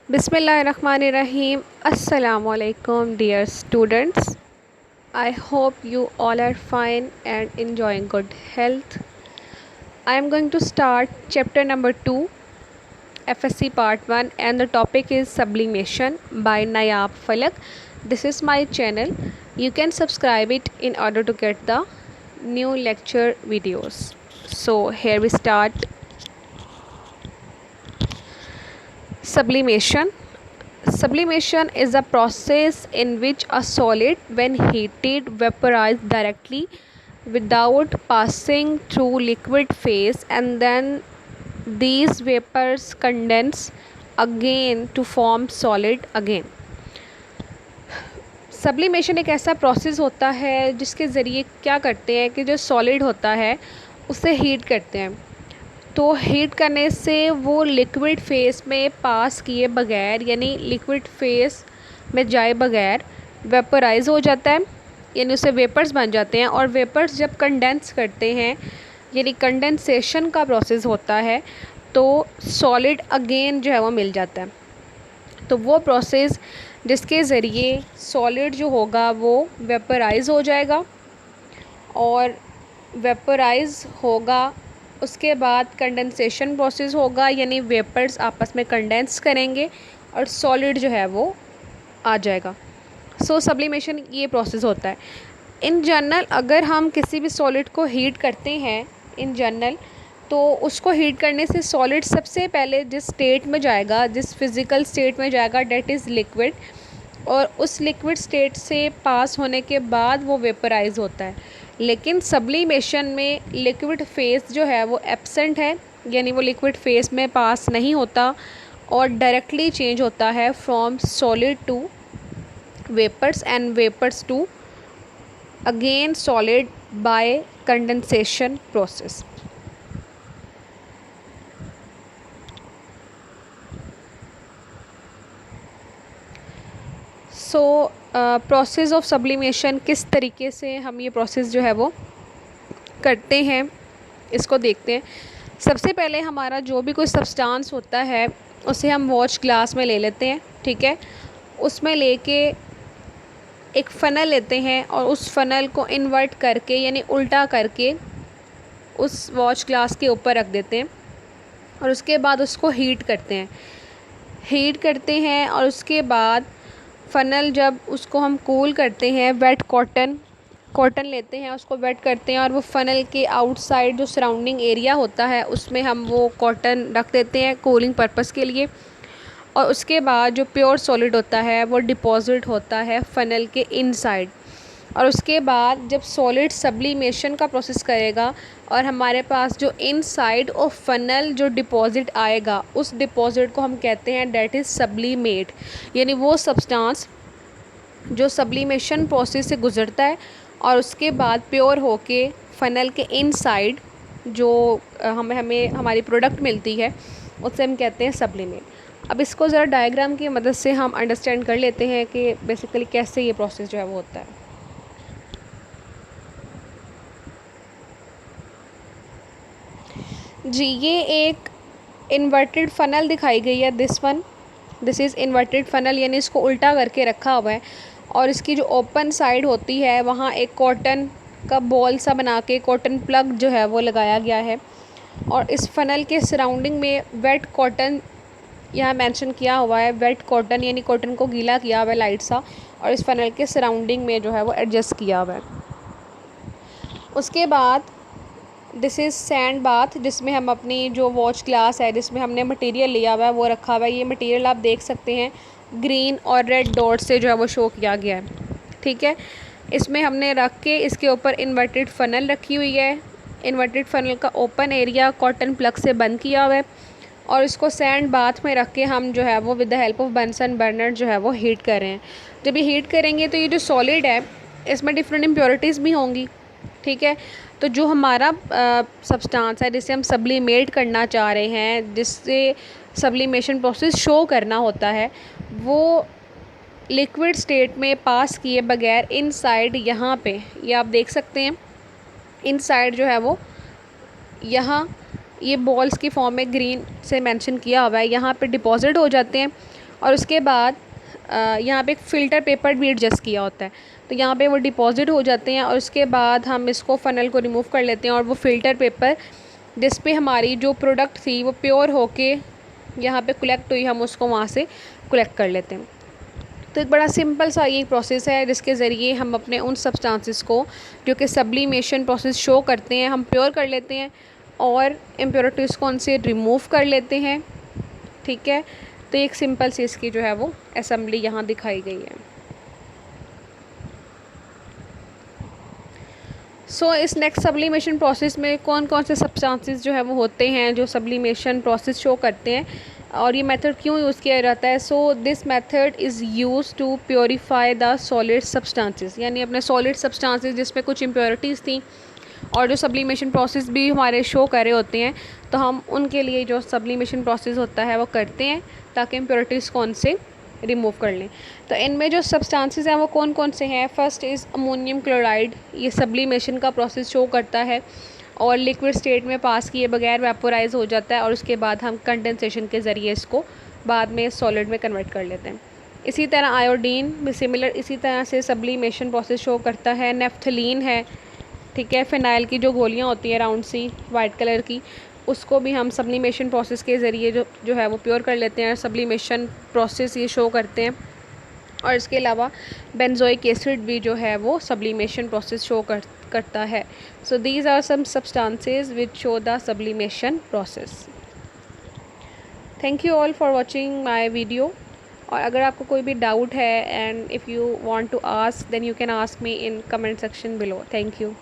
Bismillahirrahmanirrahim. Assalamu alaikum, dear students. I hope you all are fine and enjoying good health. I am going to start chapter number 2, FSC part 1, and the topic is sublimation by Nayab Falak. This is my channel. You can subscribe it in order to get the new lecture videos. So, here we start. Sublimation. Sublimation is a process in which a solid, when heated, vaporizes directly without passing through liquid phase, and then these vapors condense again to form solid again. Sublimation एक ऐसा process होता है जिसके ज़रिए क्या करते हैं कि जो सॉलिड होता है उसे हीट करते हैं। तो हीट करने से वो लिक्विड फेस में पास किए बगैर, यानी लिक्विड फेस में जाए बगैर वेपराइज हो जाता है, यानी उससे वेपर्स बन जाते हैं। और वेपर्स जब कंडेंस करते हैं, यानी कंडेंसेशन का प्रोसेस होता है, तो सॉलिड अगेन जो है वो मिल जाता है। तो वो प्रोसेस जिसके ज़रिए सॉलिड जो होगा वो वेपराइज हो जाएगा, और वेपराइज होगा उसके बाद कंडेंसेशन प्रोसेस होगा, यानी वेपर्स आपस में कंडेंस करेंगे और सॉलिड जो है वो आ जाएगा। सो सब्लिमेशन ये प्रोसेस होता है। इन जनरल अगर हम किसी भी सॉलिड को हीट करते हैं इन जनरल, तो उसको हीट करने से सॉलिड सबसे पहले जिस स्टेट में जाएगा, जिस फिज़िकल स्टेट में जाएगा, डेट इज़ लिक्विड, और उस लिक्विड स्टेट से पास होने के बाद वो वेपराइज होता है। लेकिन सब्लिमेशन में लिक्विड फेस जो है वो एब्सेंट है, यानी वो लिक्विड फेस में पास नहीं होता और डायरेक्टली चेंज होता है from solid to vapours and vapours to again solid by condensation process. So process of sublimation, किस तरीके से हम ये प्रोसेस जो है वो करते हैं इसको देखते हैं। सबसे पहले हमारा जो भी कोई सब्सटेंस होता है उसे हम वॉच ग्लास में ले लेते हैं, ठीक है। उसमें लेके एक फ़नल लेते हैं और उस फ़नल को इन्वर्ट करके, यानी उल्टा करके, उस वॉच ग्लास के ऊपर रख देते हैं और उसके बाद उसको हीट करते हैं और उसके बाद फ़नल जब उसको हम कूल करते हैं, वेट कॉटन लेते हैं, उसको वेट करते हैं और वो फ़नल के आउटसाइड जो सराउंडिंग एरिया होता है उसमें हम वो कॉटन रख देते हैं कूलिंग पर्पस के लिए। और उसके बाद जो प्योर सॉलिड होता है वो डिपॉजिट होता है फ़नल के इनसाइड। और उसके बाद जब सॉलिड सब्लिमेशन का प्रोसेस करेगा और हमारे पास जो इनसाइड ऑफ फ़नल जो डिपॉजिट आएगा, उस डिपॉजिट को हम कहते हैं डेट इज़ सब्लिमेट, यानी वो सब्सटेंस जो सब्लिमेशन प्रोसेस से गुज़रता है और उसके बाद प्योर होके फ़नल के इनसाइड जो हमें हमारी प्रोडक्ट मिलती है उससे हम कहते हैं सब्लिमेट। अब इसको ज़रा डायग्राम की मदद से हम अंडरस्टैंड कर लेते हैं कि बेसिकली कैसे ये प्रोसेस जो है वो होता है। जी, ये एक इन्वर्टेड फ़नल दिखाई गई है, दिस इज़ इन्वर्टेड फ़नल, यानी इसको उल्टा करके रखा हुआ है और इसकी जो ओपन साइड होती है वहाँ एक कॉटन का बॉल सा बना के कॉटन प्लग जो है वो लगाया गया है। और इस फ़नल के सराउंडिंग में वेट कॉटन यहाँ मेंशन किया हुआ है, वेट कॉटन यानी कॉटन को गीला किया हुआ है लाइट सा, और इस फ़नल के सराउंडिंग में जो है वो एडजस्ट किया हुआ है। उसके बाद दिस इज़ सैंड बाथ, जिसमें हम अपनी जो वॉच ग्लास है जिसमें हमने मटेरियल लिया हुआ है वो रखा हुआ है। ये मटेरियल आप देख सकते हैं ग्रीन और रेड डॉट से जो है वो शो किया गया है, ठीक है। इसमें हमने रख के इसके ऊपर इन्वर्टेड फ़नल रखी हुई है। इन्वर्टेड फ़नल का ओपन एरिया कॉटन प्लग से बंद किया हुआ है और इसको सैंड बाथ में रख के हम जो है वो with the help of Bunsen burner जो है वो हीट कर रहे हैं। जब ये हीट करेंगे तो ये जो सॉलिड है इसमें डिफरेंट इम्प्योरिटीज़ भी होंगी, ठीक है। तो जो हमारा सब्सटेंस है जिसे हम सब्लिमेट करना चाह रहे हैं, जिससे सब्लिमेशन प्रोसेस शो करना होता है, वो लिक्विड स्टेट में पास किए बगैर इनसाइड यहाँ पे, ये आप देख सकते हैं इनसाइड जो है वो यहाँ ये बॉल्स की फॉर्म में ग्रीन से मेंशन किया हुआ है, यहाँ पे डिपॉजिट हो जाते हैं और उसके बाद यहाँ पे एक फ़िल्टर पेपर भी एडजस्ट किया होता है, तो यहाँ पे वो डिपॉज़िट हो जाते हैं और उसके बाद हम इसको फ़नल को रिमूव कर लेते हैं और वो फ़िल्टर पेपर जिस पे हमारी जो प्रोडक्ट थी वो प्योर होके यहाँ पे कलेक्ट हुई, हम उसको वहाँ से कलेक्ट कर लेते हैं। तो एक बड़ा सिंपल सा ये प्रोसेस है जिसके ज़रिए हम अपने उन सब्सटेंसेस को जो कि सब्लिमेशन प्रोसेस शो करते हैं हम प्योर कर लेते हैं और इम्प्योरिटीज़ को उनसे रिमूव कर लेते हैं। ठीक है, तो एक सिंपल सी इसकी जो है वो असेंबली यहाँ दिखाई गई है। इस नेक्स्ट सब्लिमेशन प्रोसेस में कौन कौन से सब्सटेंसेस जो है वो होते हैं जो सब्लिमेशन प्रोसेस शो करते हैं और ये मेथड क्यों यूज़ किया जाता है। This method is use to purify the solid substances, यानी अपने सॉलिड सब्सटेंसेस जिसमें कुछ इम्प्योरिटीज़ थी और जो सब्लिमेशन प्रोसेस भी हमारे शो कर रहे होते हैं, तो हम उनके लिए जो सब्लिमेशन प्रोसेस होता है वो करते हैं ताकि इम्प्योरिटीज़ को उनसे रिमूव कर लें। तो इनमें जो सब्सटेंसेस हैं वो कौन कौन से हैं। फर्स्ट इज़ अमोनियम क्लोराइड, ये सब्लिमेशन का प्रोसेस शो करता है और लिक्विड स्टेट में पास किए बगैर वेपोराइज हो जाता है और उसके बाद हम कंडेंसेशन के ज़रिए इसको बाद में सॉलिड में कन्वर्ट कर लेते हैं। इसी तरह आयोडीन भी सिमिलर इसी तरह से सब्लिमेशन प्रोसेस शो करता है। नेफ्थलीन है, ठीक है, फिनाइल की जो गोलियाँ होती हैं राउंड सी वाइट कलर की, उसको भी हम सब्लिमेशन प्रोसेस के ज़रिए जो है वो प्योर कर लेते हैं। सब्लिमेशन प्रोसेस ये शो करते हैं और इसके अलावा बेंजोइक एसिड भी जो है वो सब्लिमेशन प्रोसेस शो करता है। So these are some substances which show the sublimation process. Thank you all for watching my video. और अगर आपको कोई भी डाउट है and if you want to ask then you can ask me in comment section below. Thank you.